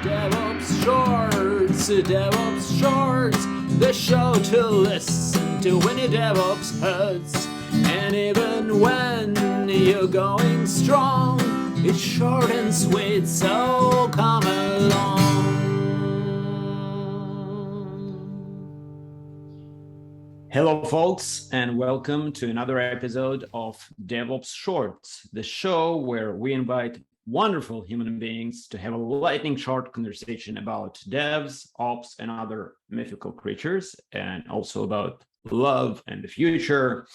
DevOps Shorts, the show to listen to when your DevOps hurts. And even when you're going strong, it's short and sweet, so come along. Hello, folks, and welcome to another episode of DevOps Shorts, the show where we invite wonderful human beings to have a lightning short conversation about devs, ops, and other mythical creatures, and also about love and the future.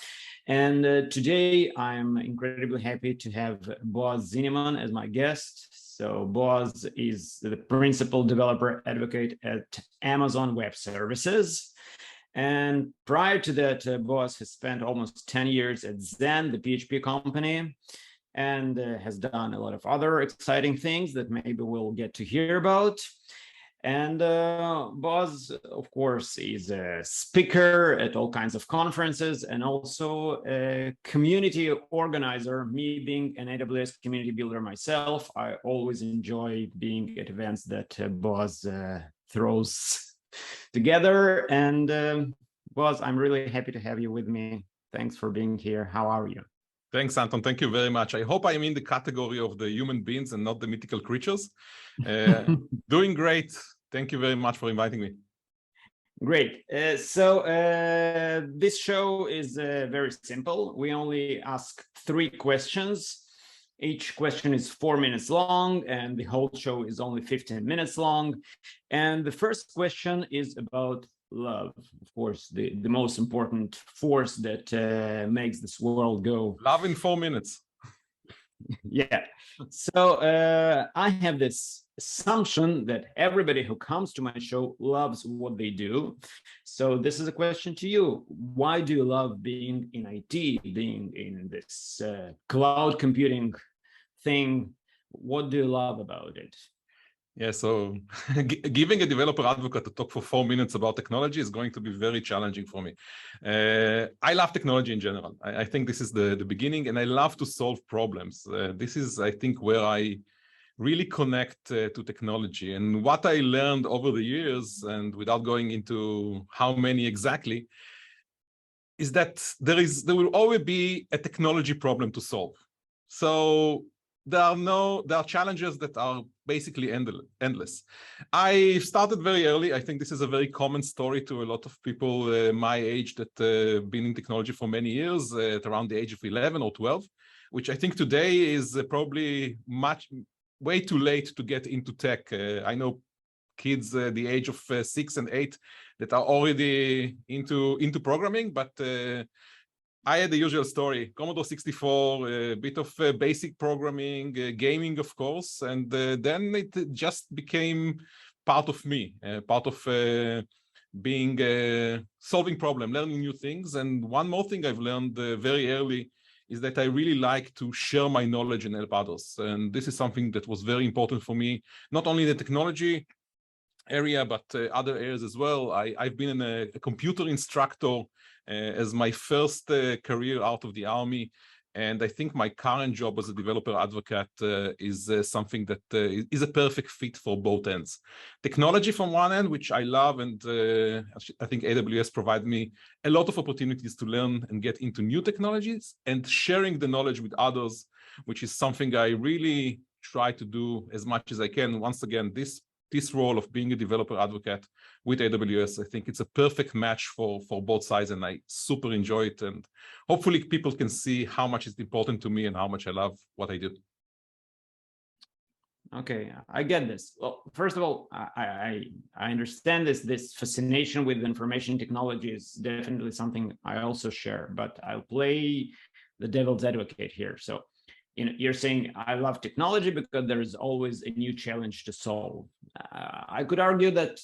And today I'm incredibly happy to have Boaz Ziniman as my guest. So Boaz is the principal developer advocate at Amazon Web Services. And prior to that, Boaz has spent almost 10 years at Zen, the PHP company, and has done a lot of other exciting things that maybe we'll get to hear about. And Boaz, of course, is a speaker at all kinds of conferences and also a community organizer. Me being an AWS community builder myself, I always enjoy being at events that Boaz throws together. And Boaz, I'm really happy to have you with me. Thanks for being here. How are you? Thanks, Anton. Thank you very much. I hope I'm in the category of the human beings and not the mythical creatures. Doing great. Thank you very much for inviting me. Great. So this show is very simple. We only ask 3 questions. Each question is 4 minutes long, and the whole show is only 15 minutes long. And the first question is about love, of course, the most important force that makes this world go. Love in 4 minutes. Yeah. So I have this assumption that everybody who comes to my show loves what they do. So this is a question to you. Why do you love being in IT, being in this cloud computing thing? What do you love about it? Yeah, so giving a developer advocate to talk for 4 minutes about technology is going to be very challenging for me. I love technology in general. I think this is the beginning, and I love to solve problems. This is, I think, where I really connect to technology. And what I learned over the years, and without going into how many exactly, is that there will always be a technology problem to solve. So there are challenges that are basically endless. I started very early. I think this is a very common story to a lot of people my age that been in technology for many years, at around the age of 11 or 12, which I think today is probably way too late to get into tech. I know kids the age of 6 and 8 that are already into programming, but I had the usual story: Commodore 64, a bit of basic programming, gaming, of course, and then it just became part of me, part of being solving problem, learning new things. And one more thing I've learned very early is that I really like to share my knowledge and help others. And this is something that was very important for me, not only the technology area, but other areas as well. I've been a computer instructor as my first career out of the army. And I think my current job as a developer advocate is something that is a perfect fit for both ends. Technology from one end, which I love, and I think AWS provides me a lot of opportunities to learn and get into new technologies, and sharing the knowledge with others, which is something I really try to do as much as I can. Once again, this role of being a developer advocate with AWS, I think it's a perfect match for both sides, and I super enjoy it. And hopefully people can see how much it's important to me and how much I love what I do. Okay, I get this. Well, first of all, I understand this fascination with information technology is definitely something I also share, but I'll play the devil's advocate here. So, you're saying I love technology because there is always a new challenge to solve. I could argue that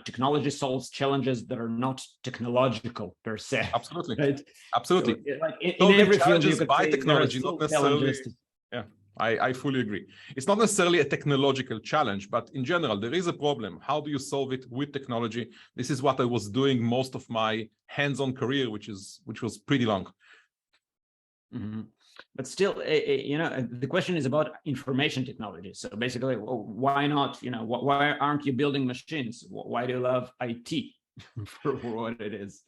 technology solves challenges that are not technological per se. Absolutely, right? absolutely. So, like in every field, you could by say technology, not necessarily. Yeah, I fully agree. It's not necessarily a technological challenge, but in general, there is a problem. How do you solve it with technology? This is what I was doing most of my hands-on career, which was pretty long. Mm-hmm. But still, the question is about information technology. So basically, why not? Why aren't you building machines? Why do you love IT for what it is?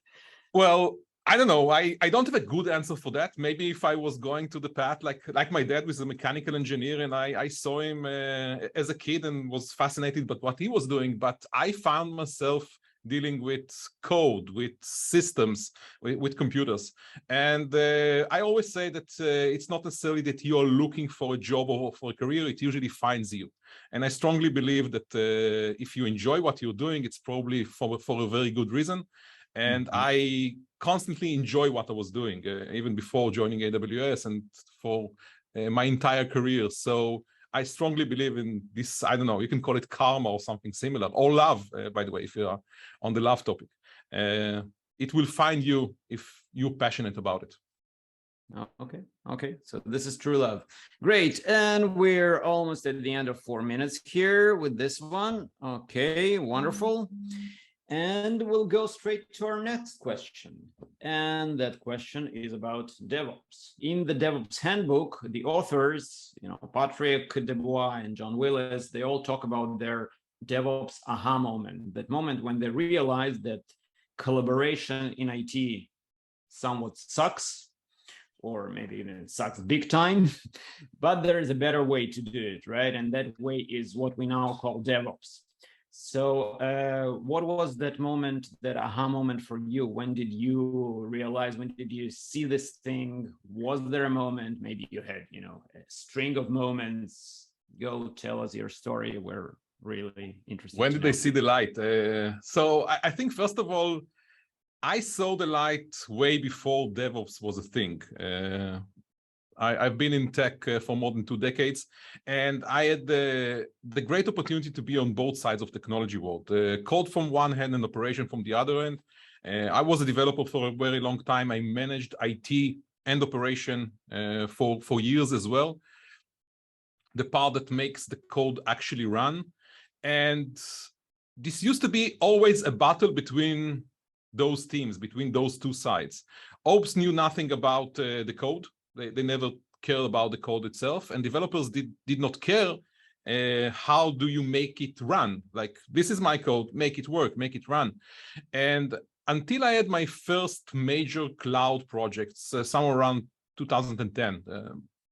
Well, I don't know. I don't have a good answer for that. Maybe if I was going to the path like my dad was a mechanical engineer, and I saw him as a kid and was fascinated by what he was doing. But I found myself dealing with code, with systems, with computers. And I always say that it's not necessarily that you're looking for a job or for a career, it usually finds you. And I strongly believe that if you enjoy what you're doing, it's probably for a very good reason. And I constantly enjoy what I was doing, even before joining AWS and for my entire career. So I strongly believe in this, I don't know, you can call it karma or something similar, or love, by the way, if you are on the love topic. It will find you if you're passionate about it. Okay. So this is true love. Great. And we're almost at the end of 4 minutes here with this one. Okay, wonderful. And we'll go straight to our next question. And that question is about DevOps. In the DevOps handbook, the authors, Patrick Dubois and John Willis, they all talk about their DevOps aha moment, that moment when they realized that collaboration in IT somewhat sucks, or maybe even it sucks big time, but there is a better way to do it, right? And that way is what we now call DevOps. So what was that moment, that aha moment for you? When did you realize, when did you see this thing? Was there a moment? Maybe you had, a string of moments. Go tell us your story. We're really interested. When did I see the light? So I think, first of all, I saw the light way before DevOps was a thing. I've been in tech for more than 2 decades, and I had the great opportunity to be on both sides of technology world. Code from one hand and operation from the other end. I was a developer for a very long time. I managed IT and operation for years as well. The part that makes the code actually run. And this used to be always a battle between those teams, between those two sides. Ops knew nothing about the code. They never cared about the code itself, and developers did not care how do you make it run. Like, this is my code, make it work, make it run. And until I had my first major cloud projects, somewhere around 2010,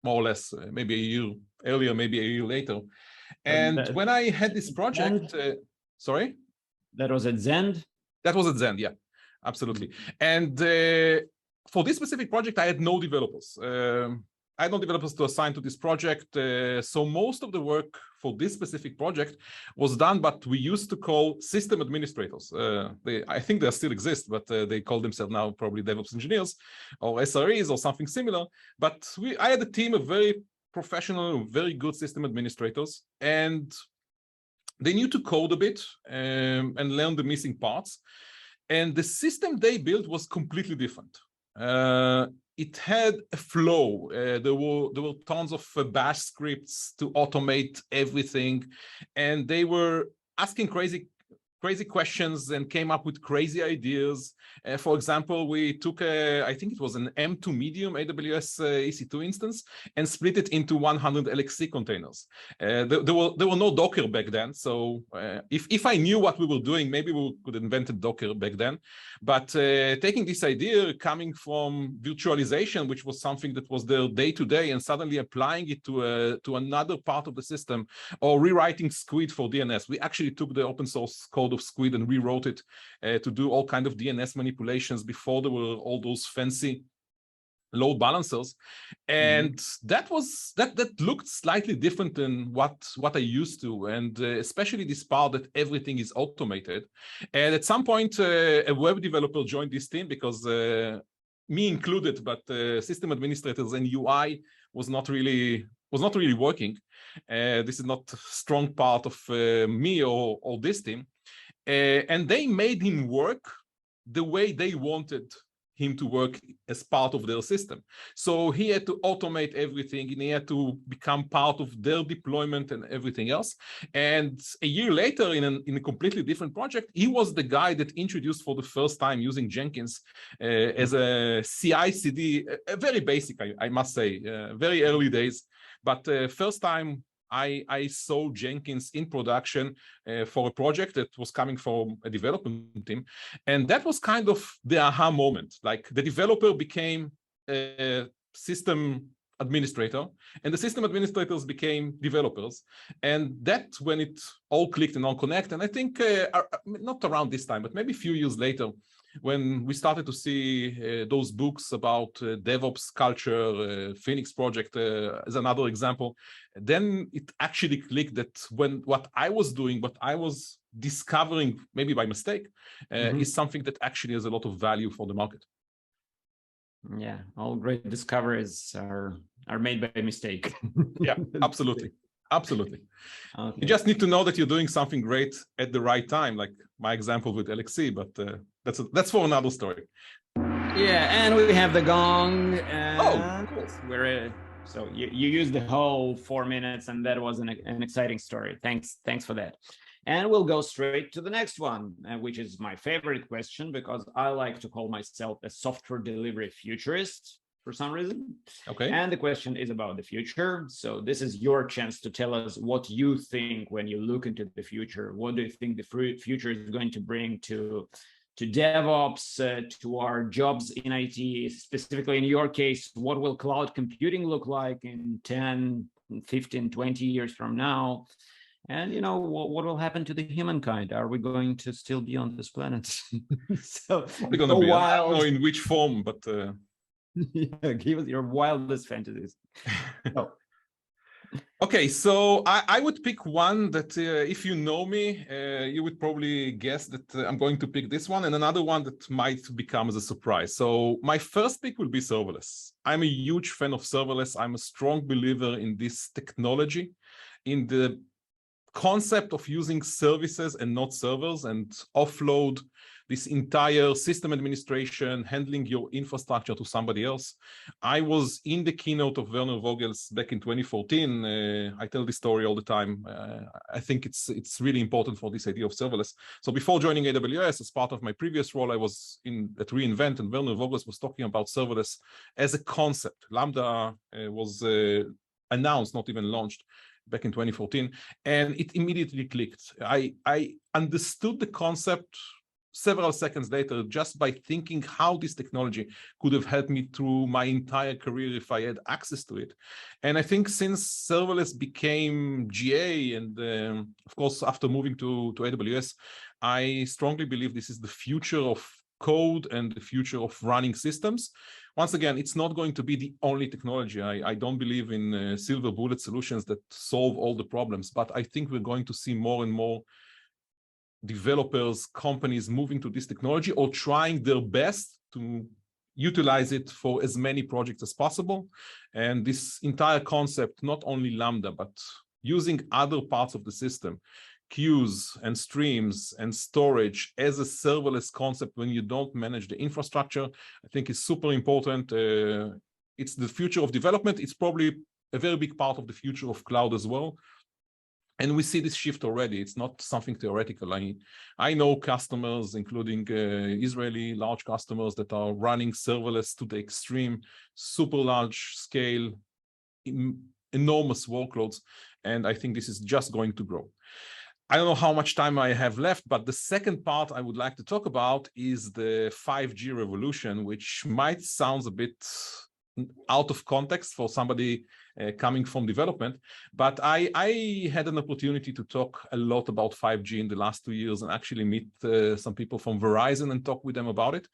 more or less, maybe a year earlier, maybe a year later. And when I had this project, sorry? That was at Zend? That was at Zend, yeah, absolutely. And for this specific project, I had no developers. I had no developers to assign to this project. So most of the work for this specific project was done, but we used to call system administrators. I think they still exist, but they call themselves now probably DevOps engineers or SREs or something similar. But I had a team of very professional, very good system administrators, and they knew to code a bit and learn the missing parts. And the system they built was completely different. It had a flow. There were tons of bash scripts to automate everything, and they were asking crazy questions and came up with crazy ideas. For example, we took I think it was an M2 medium AWS EC2 instance and split it into 100 LXC containers. There were no Docker back then, so if I knew what we were doing, maybe we could have invented Docker back then. But taking this idea coming from virtualization, which was something that was there day to day, and suddenly applying it to another part of the system, or rewriting Squid for DNS. We actually took the open source code of Squid and rewrote it to do all kind of DNS manipulations before there were all those fancy load balancers. And that looked slightly different than what I used to, and especially this part that everything is automated. And at some point a web developer joined this team, because me included, but system administrators and UI was not really working. This is not a strong part of me or this team. And they made him work the way they wanted him to work as part of their system. So he had to automate everything, and he had to become part of their deployment and everything else. And a year later, in a completely different project, he was the guy that introduced for the first time using Jenkins as a CI/CD, very basic, I must say, very early days. But first time I saw Jenkins in production for a project that was coming from a development team. And that was kind of the aha moment. Like the developer became a system administrator, and the system administrators became developers. And that's when it all clicked and all connect. And I think not around this time, but maybe a few years later, when we started to see those books about DevOps culture, Phoenix project as another example, then it actually clicked that when what I was doing, what I was discovering, maybe by mistake, is something that actually has a lot of value for the market. Yeah, all great discoveries are made by mistake. Yeah, absolutely. Absolutely. Okay. You just need to know that you're doing something great at the right time, like my example with LXC, but that's for another story. Yeah, and we have the gong. Oh, cool. So you used the whole 4 minutes, and that was an exciting story. Thanks for that. And we'll go straight to the next one, which is my favorite question, because I like to call myself a software delivery futurist for some reason. Okay. And the question is about the future. So this is your chance to tell us what you think when you look into the future. What do you think the future is going to bring to DevOps, to our jobs in IT? Specifically in your case, what will cloud computing look like in 10, 15, 20 years from now? And, what will happen to the humankind? Are we going to still be on this planet? So we're going to be, I don't know in which form, but... Yeah, give us your wildest fantasies. Oh. Okay, so I would pick one that if you know me, you would probably guess that I'm going to pick this one, and another one that might become as a surprise. So my first pick will be serverless. I'm a huge fan of serverless. I'm a strong believer in this technology, in the concept of using services and not servers, and offload this entire system administration, handling your infrastructure to somebody else. I was in the keynote of Werner Vogel's back in 2014. I tell this story all the time. I think it's really important for this idea of serverless. So before joining AWS, as part of my previous role, I was at reInvent, and Werner Vogels was talking about serverless as a concept. Lambda was announced, not even launched, back in 2014, and it immediately clicked. I understood the concept several seconds later just by thinking how this technology could have helped me through my entire career if I had access to it. And I think since serverless became GA, and of course, after moving to AWS, I strongly believe this is the future of code and the future of running systems. Once again, it's not going to be the only technology. I don't believe in silver bullet solutions that solve all the problems, but I think we're going to see more and more developers, companies moving to this technology or trying their best to utilize it for as many projects as possible. And this entire concept, not only Lambda, but using other parts of the system, queues and streams and storage as a serverless concept when you don't manage the infrastructure, I think is super important. It's the future of development. It's probably a very big part of the future of cloud as well. And we see this shift already. It's not something theoretical. I know customers, including Israeli large customers, that are running serverless to the extreme, super large scale, enormous workloads. And I think this is just going to grow. I don't know how much time I have left, but the second part I would like to talk about is the 5G revolution, which might sound a bit out of context for somebody coming from development, but I had an opportunity to talk a lot about 5G in the last 2 years and actually meet some people from Verizon and talk with them about it.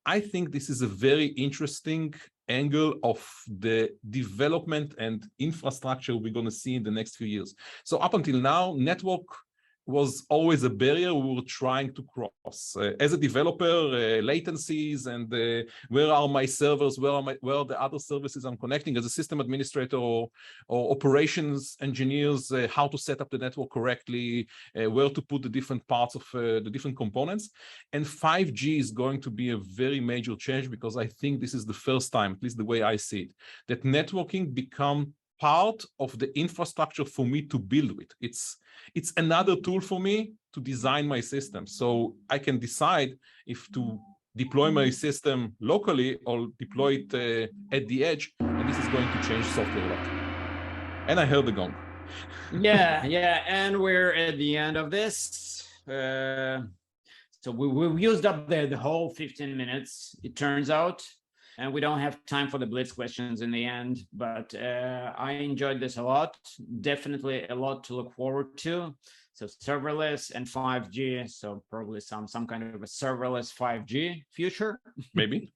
I think this is a very interesting angle of the development and infrastructure we're going to see in the next few years. So up until now, network was always a barrier we were trying to cross. As a developer, latencies and where are my servers, where are the other services I'm connecting, as a system administrator or operations engineers, how to set up the network correctly, where to put the different parts of the different components. And 5G is going to be a very major change, because I think this is the first time, at least the way I see it, that networking become part of the infrastructure for me to build with. It's another tool for me to design my system. So I can decide if to deploy my system locally or deploy it at the edge. And this is going to change software a lot. And I heard the gong. Yeah. And we're at the end of this. So we've used up the whole 15 minutes, it turns out. And we don't have time for the blitz questions in the end, but I enjoyed this a lot. Definitely a lot to look forward to. So serverless and 5G, so probably some kind of a serverless 5G future. Maybe.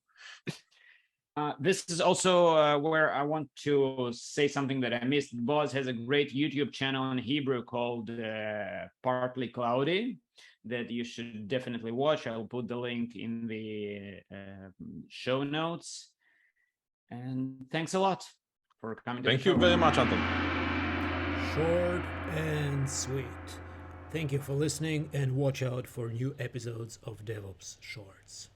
This is also where I want to say something that I missed. Boaz has a great YouTube channel in Hebrew called Partly Cloudy that you should definitely watch. I'll put the link in the show notes. And thanks a lot for coming. Thank you very much, Anton. Short and sweet. Thank you for listening, and watch out for new episodes of DevOps Shorts.